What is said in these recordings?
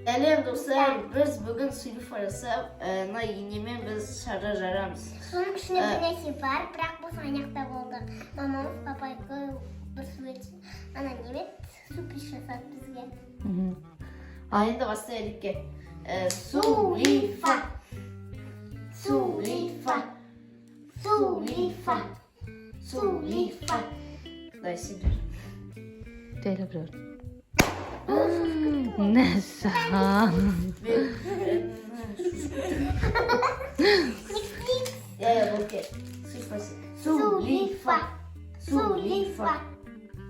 Әлем достар, біз бүгін сөйлеп барасап, енемен біз шарға жарамыз. Соның ішіне бір нәрсе бар, бірақ бұл санақта болды. Мамамыз папайға бір су етсін. Ана немет су пеш жасады бізге. Енді бастайық ке. Сулифа. Сулифа. Сулифа. Сулифа. Дай сендер. Дейлі бір. Нсангалиева. Окей. Сулифа. Сулифа.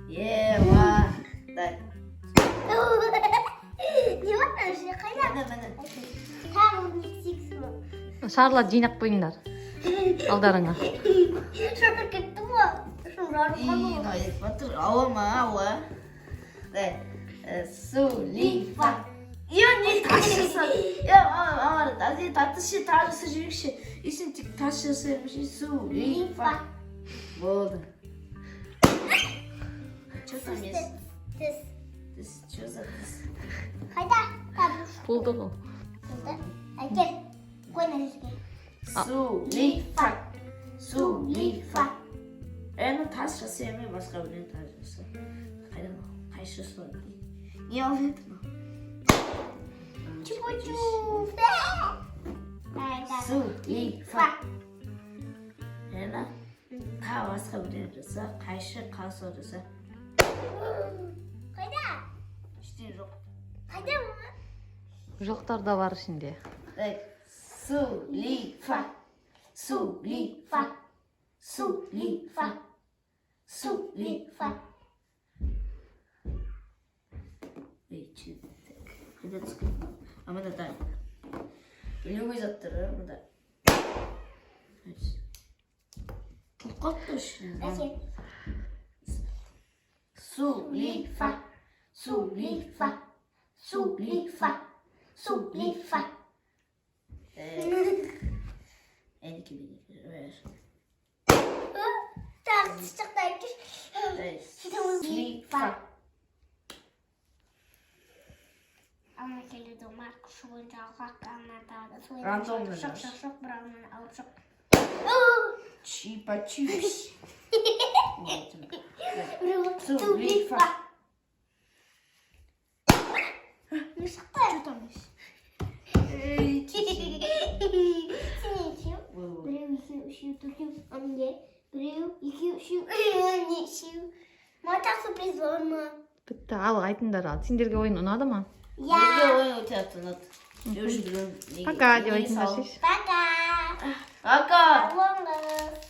Ева. Дай. Не var mı şey kaynak? Tamam, nexik. Шарлар жинап қойыңдар. Алдарыңа. Şurada gitti mi? Şurada Батыр, ауа ма, ауа. Дай. Сулифа. не тас жасады. Әзір татышы, тарысы жүрекші. Есен тек тас жасаймын. Сулифа. Болды. Че там есть? Тіс. Че за тіс? Қайда? Табуш. Болды ғой. Болды. Әкел. Қой на жерге. Сулифа. Сулифа. Тас жасаймын, басқа білен тас жасаймын. Қайшы жасайды? Не алып еді? Чу-чу. Сулифа. Басқа білен жаса, қайшы қалса жаса. Қайда? Іште жоқ. Қайда ма? Жоқтар да бар ішінде. Сулифа. Сулифа. Сулифа. Сулифа. Қайда түскен? Амада дай. Ілуге заттыры, амада. Қатты үшін. Әкел. Сулифа. Сулифа. Сулифа. Сулифа. Әнеке бейді. Так, шықтай кеш. Сулифа. Ана келеді марк шу бойынша алғақ анатады. Рандомды Шық, бір алманы алып шық. Чипа-чипс. Сулифа. Не шықты? Что там есть? Сен екеу. Біреу, екеу, үшеу, төртеу, әнге. Біреу, екеу, үшеу, әне, үшеу. Матақ сюрприз бар ма? Бітті, ал айтыңдар ал. Сендерге ойын ұнады ма? Неге ойын өте атынады? Пока деп айтыңдар шеш. Пока. Пока. Алыңыз.